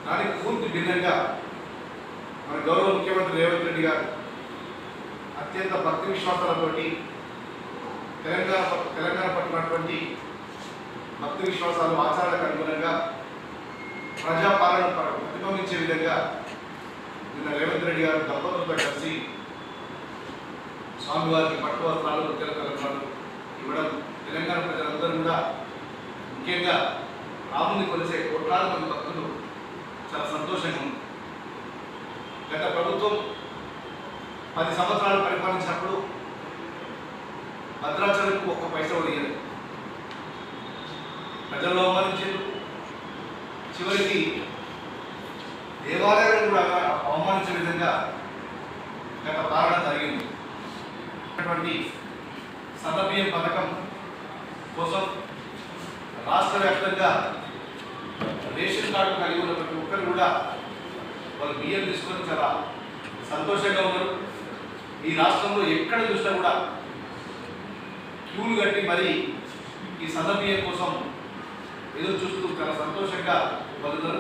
దానికి పూర్తి భిన్నంగా మన గౌరవ ముఖ్యమంత్రి రేవంత్ రెడ్డి గారు అత్యంత భక్తి విశ్వాసాలతోటి తెలంగాణ పట్టినటువంటి భక్తి విశ్వాసాలు ఆచారాలకు అనుగుణంగా ప్రజాపాలన ప్రతిబింబించే విధంగా నిన్న రేవంత్ రెడ్డి గారు దంపతులతో కలిసి స్వామివారికి పట్టు వస్త్రాలు రొట్టెల కలపాలు ఇవ్వడం తెలంగాణ ప్రజలందరూ కూడా ముఖ్యంగా రాముని కొలిసే కోట్లాది మంది భక్తులు చాలా సంతోషంగా ఉంది. గత ప్రభుత్వం 10 సంవత్సరాలు పరిపాలించినప్పుడు భద్రాచలంకు ఒక్క పైసా ఇయ్యలేదు, ప్రజల్లో అవమానించారు. చివరికి దేవాలయాలను కూడా అవమానించే విధంగా గత పాలన జరిగింది. అటువంటి సన్నబియ్యం పథకం కోసం రాష్ట్ర వ్యాప్తంగా రేషన్ కార్డు కలిగి ఉన్న ప్రతి ఒక్కరు కూడా వాళ్ళు బియ్యం తీసుకొని చాలా సంతోషంగా ఉన్నారు. ఈ రాష్ట్రంలో ఎక్కడ చూసినా కూడా క్యూలు కట్టి మరి ఈ సన్నబియ్యం కోసం ఎదురు చూస్తూ చాలా సంతోషంగా వాళ్ళు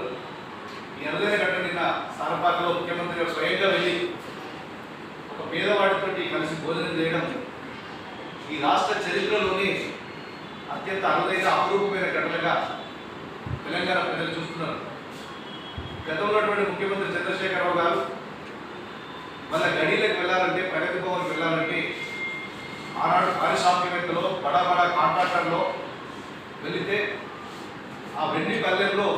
ఈ అరుదైన గంట నిన్న సారపాకలో ముఖ్యమంత్రి గారు స్వయంగా వెళ్ళి ఒక పేదవాడితో కలిసి భోజనం చేయడం ఈ రాష్ట్ర చరిత్రలోనే అత్యంత అరుదైన అపురూపమైన ఘటనగా తెలంగాణ ప్రజలు చూస్తున్నారు. గతంలో ముఖ్యమంత్రి చంద్రశేఖరరావు గారు వాళ్ళ గడిలకు వెళ్ళాలంటే, ప్రగతి భవన్కి వెళ్ళాలంటే ఆనాడు పారిశ్రామికవేత్తలో బడా కాంట్రాక్టర్లో వెళితే ఆ వెండి పల్లెల్లో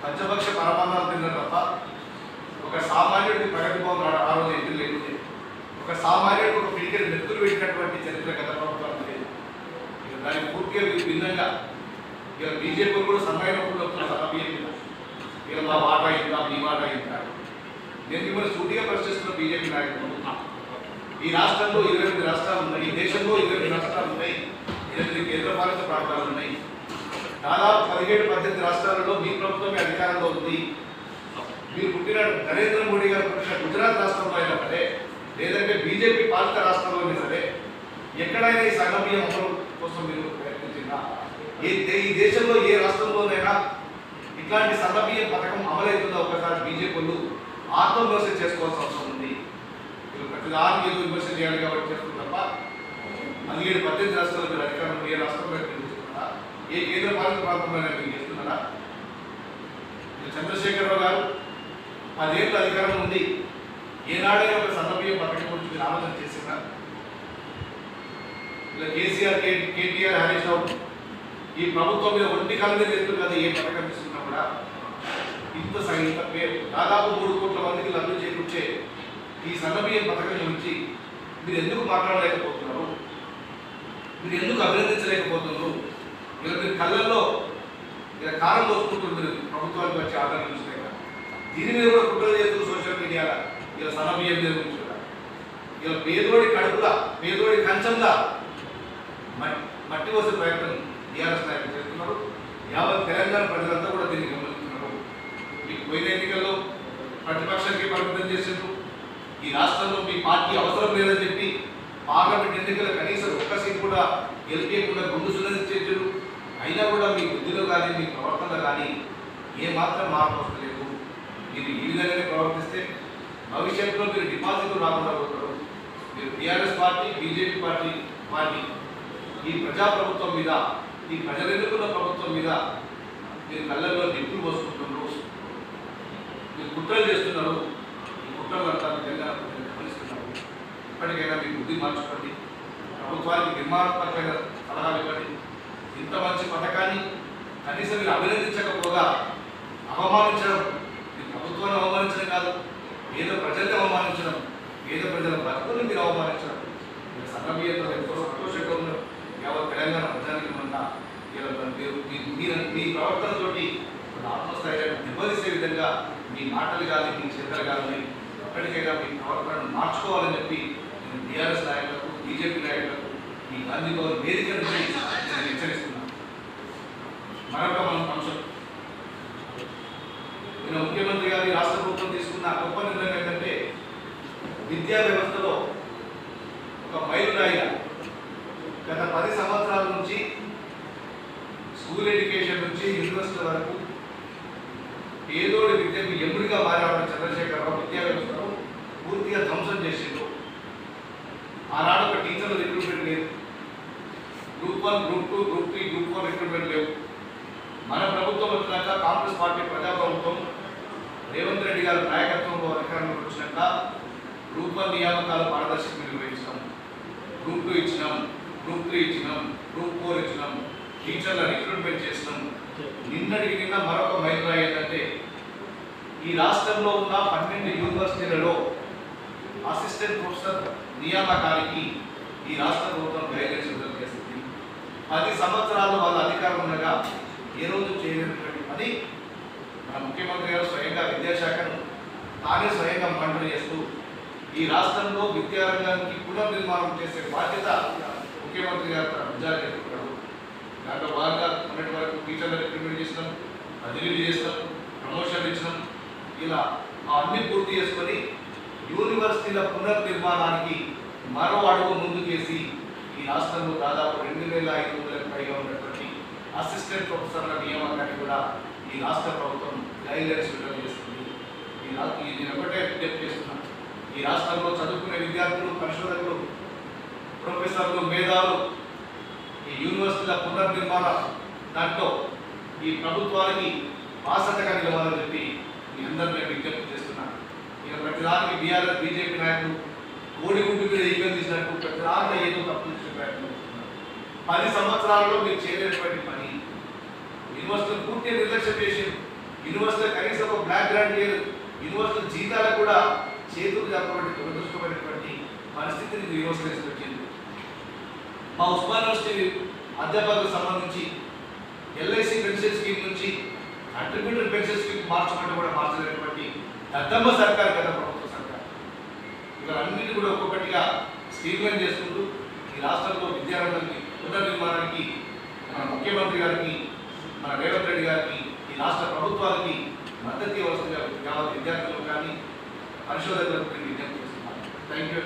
పంచభక్ష పరమాన్నాలు తిన్నారు తప్ప ఒక సామాన్యుడికి ప్రగతి భవన్ ఆ రోజు ఎదురు లేకుంటే ఒక సామాన్యుడికి ఒక పిడికెడు నెత్తులు పెట్టినటువంటి చరిత్ర గత ప్రభుత్వాలు లేదు. ఇక దానికి పూర్తిగా భిన్నంగా ఇక బీజేపీ కూడా సన్నాయినప్పుడు ఇక మా మాట అయిందా మీ మాట అయిందా నేను మిమ్మల్ని సూటిగా ప్రశ్నిస్తున్న బీజేపీ నాయకులు. ఈ రాష్ట్రంలో 28 రాష్ట్రాలు ఉన్నాయి, ఈ దేశంలో 28 రాష్ట్రాలు ఉన్నాయి, 8 కేంద్రపాలిత ప్రాంతాలు ఉన్నాయి. దాదాపు 17-18 రాష్ట్రాలలో మీ ప్రభుత్వమే అధికారంలో ఉంది. మీరు పుట్టిన నరేంద్ర మోడీ గారు పుట్టిన గుజరాత్ రాష్ట్రంలో అయినా సరే, లేదంటే బీజేపీ పాలిత రాష్ట్రంలోనే సరే, ఎక్కడైనా ఈ సన్నబియ్యం అమలు కోసం మీరు ప్రయత్నించినా, ఈ దేశంలో ఏ రాష్ట్రంలోనైనా ఇట్లాంటి సన్నబియ్యం పథకం అమలవుతుందో ఒకసారి బీజేపీలు ఆత్మవిమర్శ చేసుకోవాల్సిన అవసరం ఉంది. మీరు ప్రతిదానికి ఏదో విమర్శ చేయాలి కాబట్టి చేస్తుంది తప్ప 17-18 రాష్ట్రాలు మీరు అధికారంలో ఏ రాష్ట్రంలో చేస్తున్నారా, ఏ కేంద్ర పాలిత ప్రాంతంలో మీరు చేస్తున్నారా? చంద్రశేఖరరావు గారు 10 ఏళ్ళు అధికారం ఉంది, ఏనాడైనా ఒక సన్నబియ్యం పథకం గురించి మీరు ఆలోచన చేసినా? ఇలా కేసీఆర్, కేటీఆర్, హరీష్ రావు ఈ ప్రభుత్వం మీద ఒంటి కాలం మీద ఎత్తులు కదా ఏ పథకం తీసుకున్నా కూడా ఇంత పేరు దాదాపు 3 కోట్ల మందికి లబ్ధి చేకూర్చే ఈ సన్నబియ్యం పథకం గురించి మీరు ఎందుకు మాట్లాడలేకపోతున్నారు? మీరు ఎందుకు అభినందించలేకపోతున్నారు? ఇలా మీరు కళ్ళల్లో ఇలా కారం పోసుకుంటున్నారు ప్రభుత్వానికి వచ్చే ఆదరణ చూస్తే. దీని మీద కూడా కుట్రలు చేస్తూ సోషల్ మీడియాలో ఇలా సన్నబియ్యం మీద గురించి కూడా ఇలా పేదోడి కడుపులా, పేదోడి కంచంలా మట్టి వసే ప్రయత్నం టీఆర్ఎస్ నాయకులు చేస్తున్నారు. యావత్ తెలంగాణ ప్రజలంతా కూడా దీన్ని గమనిస్తున్నారు. మీకు పోయిన ఎన్నికల్లో ప్రతిపక్షానికి పరిమితం చేసిండ్రు. ఈ రాష్ట్రంలో మీ పార్టీ అవసరం లేదని చెప్పి పార్లమెంట్ ఎన్నికల కనీసం ఒక్క సీట్ కూడా గెలిపేయకుండా గుండు సున్నదించేసారు. అయినా కూడా మీ బుద్ధిలో కానీ మీ ప్రవర్తనలో కానీ ఏమాత్రం మార్పు వస్తలేదు. మీరు ఈ విధంగానే ప్రవర్తిస్తే భవిష్యత్తులో మీరు డిపాజిట్లు రాకుండా పోతారు. మీరు టీఆర్ఎస్ పార్టీ, బీజేపీ పార్టీ ఈ ప్రజాప్రభుత్వం మీద, ఈ ప్రజలు ఎన్నుకున్న ప్రభుత్వం మీద మీరు కళ్ళల్లో నిప్పులు పోసుకుంటున్నారు, మీరు కుట్రలు చేస్తున్నారు. ఈ కుట్రలు అంతా తెలంగాణ ప్రజలు గమనిస్తున్నారు. ఇప్పటికైనా మీ బుద్ధి మార్చుకోండి, ప్రభుత్వానికి నిర్మాణాత్మకమైన సలహాలు ఇవ్వండి. ఇంత మంచి పథకాన్ని కనీసం మీరు అభినందించకపోగా అవమానించడం, ఈ ప్రభుత్వాన్ని అవమానించడం కాదు, పేద ప్రజల్ని అవమానించడం, పేద ప్రజల బతుకుని మీరు అవమానించడం. సన్నబియ్యంతో ఎంతో సంతోషంగా ఉన్నారు. యావత్ తెలంగాణ ప్రజానికి ఉన్న మీ ప్రవర్తనతోటి ఆత్మస్థైర్యాన్ని దెబ్బతీసే విధంగా మీ మాటలు కానీ మీ చేతలు కానీ ఎప్పటికైనా మీ ప్రవర్తనను మార్చుకోవాలని చెప్పి నేను టీఆర్ఎస్ నాయకులకు, బీజేపీ నాయకులకు ఈ గాంధీ భవన్ వేదిక నుంచి నేను హెచ్చరిస్తున్నాను. మరొక అంశం, నేను ముఖ్యమంత్రి గారి రాష్ట్ర ప్రభుత్వం తీసుకున్న గొప్ప నిర్ణయం ఏంటంటే విద్యా వ్యవస్థలో ఒక మైలురాయిగా గత 10 సంవత్సరాల నుంచి స్కూల్ ఎడ్యుకేషన్ నుంచి యూనివర్సిటీ వరకు పేదోడి విద్యకు ఎముడిగా మారేవాడు చంద్రశేఖరరావు విద్యా వ్యవస్థను పూర్తిగా ధ్వంసం చేసిండు. ఆనాడు ఒక టీచర్లు రిక్రూట్మెంట్ లేదు, group 1, group 2, group 3, group 4 recruitment లేవు. మన ప్రభుత్వం వచ్చినాక కాంగ్రెస్ పార్టీ ప్రజాప్రభుత్వం రేవంత్ రెడ్డి గారి నాయకత్వంలో అధికారంలోకి వచ్చినాక గ్రూప్ 1 నియామకాలు పారదర్శకంగా నిర్వహించినాం. గ్రూప్ 2 ఇచ్చినాం, గ్రూప్ 3 ఇచ్చినాం, గ్రూప్ 4 ఇచ్చినాం, టీచర్ల రిక్రూట్మెంట్ చేసినాం. నిన్నటికి నిన్న మరొక మైలురాయి ఏంటంటే ఈ రాష్ట్రంలో ఉన్న 12 యూనివర్సిటీలలో అసిస్టెంట్ ప్రొఫెసర్ నియామకానికి ఈ రాష్ట్ర ప్రభుత్వం గైడ్లైన్స్ విడుదల చేస్తుంది. 10 సంవత్సరాలు వాళ్ళ అధికారం ఉండగా ఏ రోజు చేయలేనటువంటి పని మన ముఖ్యమంత్రి గారు స్వయంగా విద్యాశాఖను తానే స్వయంగా మంటలు చేస్తూ ఈ రాష్ట్రంలో విద్యారంగానికి పునర్నిర్మాణం చేసే బాధ్యత ముఖ్యమంత్రి గారు తన భుజాలు చేసుకుంటారు. దాంట్లో భాగంగా మొన్నటి వరకు టీచర్లు రిక్రూట్మెంట్ చేసినాం, బదిలీలు చేసినాం, ప్రమోషన్లు ఇచ్చినాం. ఇలా అన్ని పూర్తి చేసుకొని యూనివర్సిటీల పునర్నిర్మాణానికి మరో అడుగు ముందుకేసి ఈ రాష్ట్రంలో దాదాపు 2500కు పైగా ఉన్నటువంటి అసిస్టెంట్ ప్రొఫెసర్ల నియామకాన్ని కూడా ఈ రాష్ట్ర ప్రభుత్వం గైడ్లైన్స్ విడుదల చేస్తుంది. నేను ఒకటే విజ్ఞప్తి చేస్తున్నాను, ఈ రాష్ట్రంలో చదువుకునే విద్యార్థులు, పరిశోధకులు, ప్రొఫెసర్లు, మేధావులు ఈ యూనివర్సిటీల పునర్నిర్మాణ దాంట్లో ఈ ప్రభుత్వానికి బాసటగా నిలవాలని చెప్పి మీ అందరూ నేను విజ్ఞప్తి చేస్తున్నాను. ఇక ప్రతిదానికి బీఆర్ఎస్ బీజేపీ నాయకులు కోడిగుడ్డు మీద ఈవెన్ తీసినట్టు ప్రతిదాంట్లో ఏదో తప్పు చేసే ప్రయత్నం చేస్తున్నారు. 10 సంవత్సరాల్లో మీరు చేయలేనటువంటి పని యూనివర్సిటీలు పూర్తిగా నిర్లక్ష్యం చేసి యూనివర్సిటీ కనీసం ఒక బ్లాక్ గ్రాంట్ లేదు. యూనివర్సిటీ జీతాలకు కూడా చేతులు జరపబడి దురదృష్టమైనటువంటి పరిస్థితిని యూనివర్సిటీ వచ్చింది. మా ఉస్మాన్ యూనివర్సిటీ అధ్యాపకులకు సంబంధించి ఎల్ఐసి పెన్షన్ స్కీమ్ నుంచి కంట్రిబ్యూటరీ పెన్షన్ స్కీమ్ మార్చమంటే కూడా మార్చలేనటువంటి దద్దమ్మ సర్కార్ కదా ప్రభుత్వ సర్కార్. ఇవన్నీ కూడా ఒక్కొక్కటిగా స్ట్రీమ్లైన్ చేసుకుంటూ ఈ రాష్ట్రంలో విద్యారంగానికి పునర్నిర్మాణానికి మన ముఖ్యమంత్రి గారికి, మన రేవంత్ రెడ్డి గారికి, ఈ రాష్ట్ర ప్రభుత్వానికి మద్దతు ఇవ్వాల్సిందిగా యావత్ విద్యార్థులకు కానీ పరిశోధకులకు విజ్ఞప్తి చేస్తున్నాను. Thank you.